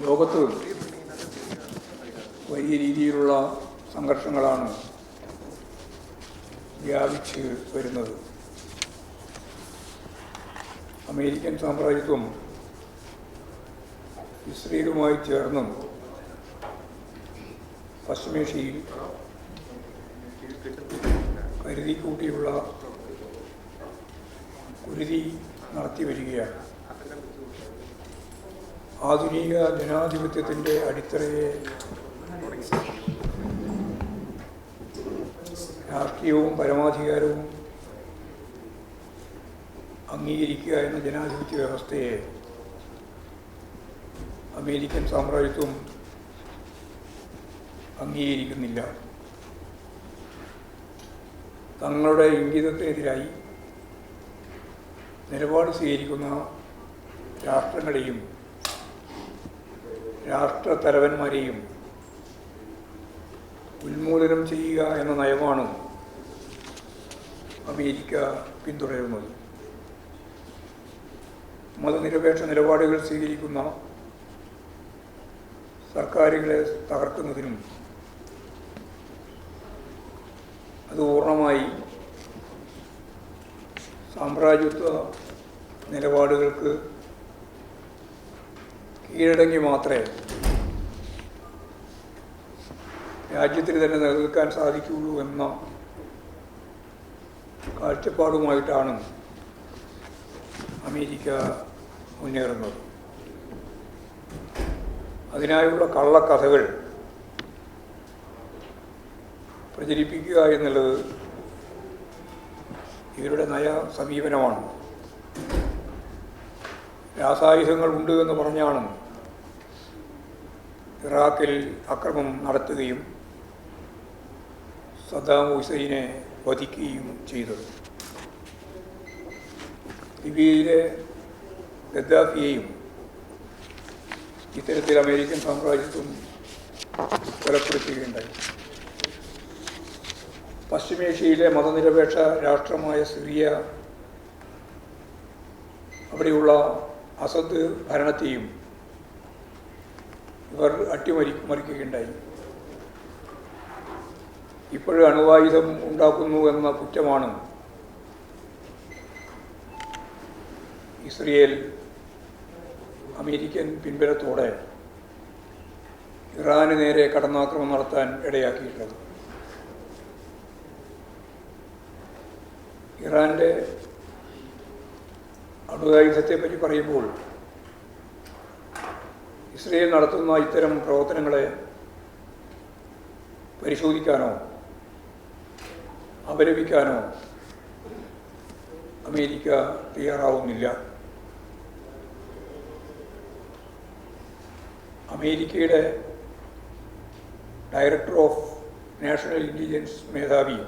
ലോകത്ത് വലിയ രീതിയിലുള്ള സംഘർഷങ്ങളാണ് വ്യാപിച്ച് വരുന്നത്. അമേരിക്കൻ സാമ്രാജ്യത്വം ഇസ്രയേലുമായി ചേർന്നും പശ്ചിമേഷ്യയിൽ കരുതിക്കൂട്ടിയുള്ള കുരുതി നടത്തി വരികയാണ്. ആധുനിക ജനാധിപത്യത്തിൻ്റെ അടിത്തറയെ രാഷ്ട്രീയവും പരമാധികാരവും അംഗീകരിക്കുക എന്ന ജനാധിപത്യ വ്യവസ്ഥയെ അമേരിക്കൻ സാമ്രാജ്യത്വം അംഗീകരിക്കുന്നില്ല. തങ്ങളുടെ ഇംഗിതത്തിനെതിരായി നിലപാട് സ്വീകരിക്കുന്ന രാഷ്ട്രങ്ങളെയും രാഷ്ട്രത്തലവന്മാരെയും ഉന്മൂലനം ചെയ്യുക എന്ന നയമാണ് അമേരിക്ക പിന്തുടരുന്നത്. മതനിരപേക്ഷ നിലപാടുകൾ സ്വീകരിക്കുന്ന സർക്കാരുകളെ തകർക്കുന്നതിനും അത് പൂർണ്ണമായി സാമ്രാജ്യത്വ നിലപാടുകൾക്ക് കീഴടങ്ങി മാത്രമേ രാജ്യത്തിന് തന്നെ നിലനിൽക്കാൻ സാധിക്കുകയുള്ളൂ എന്ന കാഴ്ചപ്പാടുമായിട്ടാണ് അമേരിക്ക മുന്നേറുന്നത്. അതിനായുള്ള കള്ളക്കഥകൾ പ്രചരിപ്പിക്കുക എന്നുള്ളത് ഇവരുടെ നയ സമീപനമാണ്. രാസായുധങ്ങൾ ഉണ്ട് എന്ന് പറഞ്ഞാണ് ഇറാഖിൽ അക്രമം നടത്തുകയും സദ്ദാം ഹുസൈനെ വധിക്കുകയും ചെയ്തത്. ലിബിയയിലെ ഗദ്ദാഫിയെയും ഇത്തരത്തിൽ അമേരിക്കൻ സാമ്രാജ്യത്വം കൊലപ്പെടുത്തുകയുണ്ടായി. പശ്ചിമേഷ്യയിലെ മതനിരപേക്ഷ രാഷ്ട്രമായ സിറിയ, അവിടെയുള്ള അസദ് ഭരണത്തെയും ഇവർ അട്ടിമറിക്കുകയുണ്ടായി. ഇപ്പോഴും അണുവായുധം ഉണ്ടാക്കുന്നു എന്ന കുറ്റമാണ് ഇസ്രയേൽ അമേരിക്കൻ പിൻബലത്തോടെ ഇറാന് നേരെ കടന്നാക്രമണം നടത്താൻ ഇടയാക്കിയിട്ടുള്ളത്. ഇറാൻ്റെ അണുവായുധത്തെപ്പറ്റി പറയുമ്പോൾ ഇസ്രയേൽ നടത്തുന്ന ഇത്തരം പ്രവർത്തനങ്ങളെ പരിശോധിക്കാനോ അപലപിക്കാനോ അമേരിക്ക തയ്യാറാവുന്നില്ല. അമേരിക്കയുടെ ഡയറക്ടർ ഓഫ് നാഷണൽ ഇൻ്റലിജൻസ് മേധാവി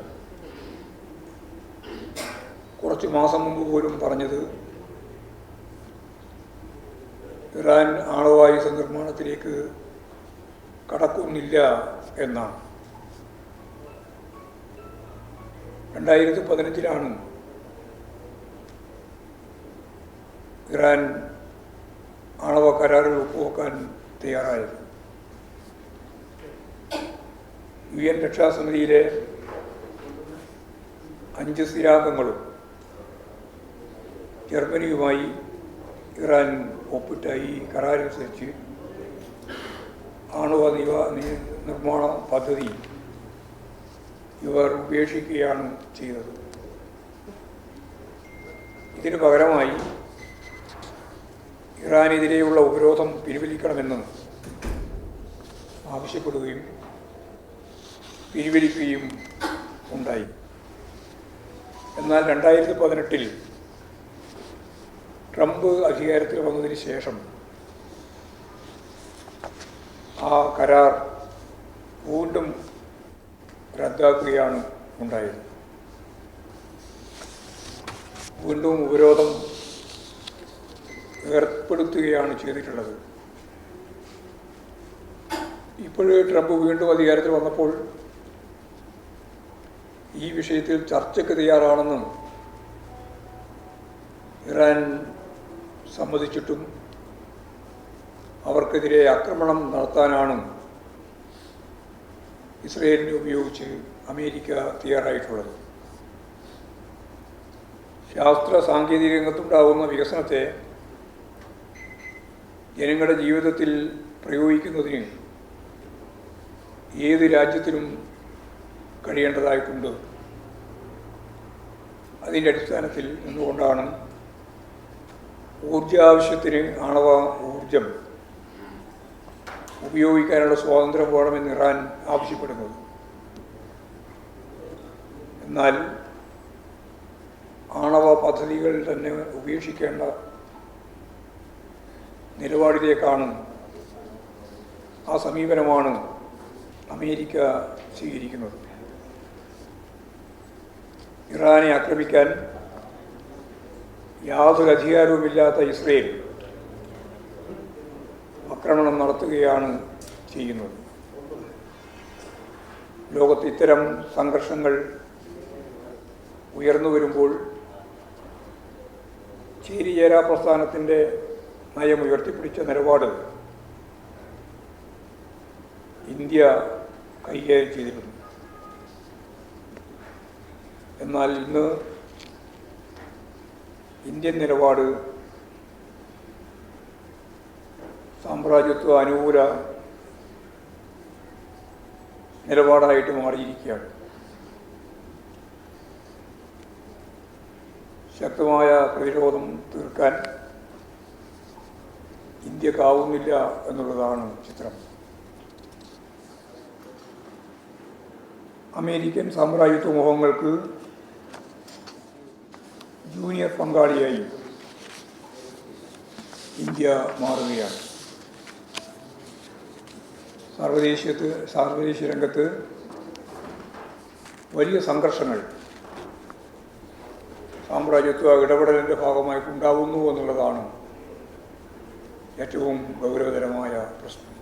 കുറച്ച് മാസം മുമ്പ് പോലും പറഞ്ഞത് ഇറാൻ ആണവായുധ നിർമ്മാണത്തിലേക്ക് കടക്കുന്നില്ല എന്നാണ്. 2015 ഇറാൻ ആണവ കരാറുകൾ ഒപ്പുവെക്കാൻ തയ്യാറായത്. UN രക്ഷാസമിതിയിലെ 5 സ്ഥിരാംഗങ്ങളും ജർമ്മനിയുമായി ഇറാൻ ഒപ്പിട്ട ഈ കരാറനുസരിച്ച് ആണവ നിർമ്മാണ പദ്ധതി ഇവർ ഉപേക്ഷിക്കുകയാണ് ചെയ്തത്. ഇതിനു പകരമായി ഇറാനെതിരെയുള്ള ഉപരോധം പിൻവലിക്കണമെന്ന് ആവശ്യപ്പെടുകയും പിൻവലിക്കുകയും ഉണ്ടായി. എന്നാൽ 2018 ട്രംപ് അധികാരത്തിൽ വന്നതിന് ശേഷം ആ കരാർ വീണ്ടും റദ്ദാക്കുകയാണ് ഉണ്ടായത്. വീണ്ടും ഉപരോധം ഏർപ്പെടുത്തുകയാണ് ചെയ്തിട്ടുള്ളത്. ഇപ്പോഴേ ട്രംപ് വീണ്ടും അധികാരത്തിൽ വന്നപ്പോൾ ഈ വിഷയത്തിൽ ചർച്ചയ്ക്ക് തയ്യാറാണെന്ന് ഇറാൻ സമ്മതിച്ചിട്ടും അവർക്കെതിരെ ആക്രമണം നടത്താനാണ് ഇസ്രയേലിനെ ഉപയോഗിച്ച് അമേരിക്ക തയ്യാറായിട്ടുള്ളത്. ശാസ്ത്ര സാങ്കേതിക രംഗത്തുണ്ടാകുന്ന വികസനത്തെ ജനങ്ങളുടെ ജീവിതത്തിൽ പ്രയോഗിക്കുന്നതിന് ഏത് രാജ്യത്തിനും കഴിയേണ്ടതായിട്ടുണ്ട്. അതിൻ്റെ അടിസ്ഥാനത്തിൽ നിന്നുകൊണ്ടാണ് ഊർജാവശ്യത്തിന് ആണവ ഊർജം ഉപയോഗിക്കാനുള്ള സ്വാതന്ത്ര്യം വേണമെന്ന് ഇറാൻ ആവശ്യപ്പെടുന്നത്. എന്നാൽ ആണവ പദ്ധതികൾ തന്നെ ഉപേക്ഷിക്കേണ്ട നിലപാടിലേക്കാണ്, ആ സമീപനമാണ് അമേരിക്ക സ്വീകരിക്കുന്നത്. ഇറാനെ ആക്രമിക്കാൻ യാതൊരു അധികാരവുമില്ലാത്ത ഇസ്രയേൽ ആക്രമണം നടത്തുകയാണ് ചെയ്യുന്നത്. ലോകത്ത് ഇത്തരം സംഘർഷങ്ങൾ ഉയർന്നു വരുമ്പോൾ ചേരിചേരാ പ്രസ്ഥാനത്തിൻ്റെ നയം ഉയർത്തിപ്പിടിച്ച നിലപാട് ഇന്ത്യ കൈകാര്യം ചെയ്തിരുന്നു. എന്നാൽ ഇന്ന് ഇന്ത്യൻ നിലപാട് സാമ്രാജ്യത്വ അനുകൂല നിലപാടായിട്ട് മാറിയിരിക്കുകയാണ്. ശക്തമായ പ്രതിരോധം തീർക്കാൻ ഇന്ത്യക്കാവുന്നില്ല എന്നുള്ളതാണ് ചിത്രം. അമേരിക്കൻ സാമ്രാജ്യത്വ മോഹങ്ങൾക്ക് ജൂനിയർ പങ്കാളിയായി ഇന്ത്യ മാറുകയാണ്. സാർവദേശീയ രംഗത്ത് വലിയ സംഘർഷങ്ങൾ സാമ്രാജ്യത്വ ഇടപെടലിൻ്റെ ഭാഗമായിട്ടുണ്ടാകുന്നു എന്നുള്ളതാണ് ഏറ്റവും ഗൗരവതരമായ പ്രശ്നം.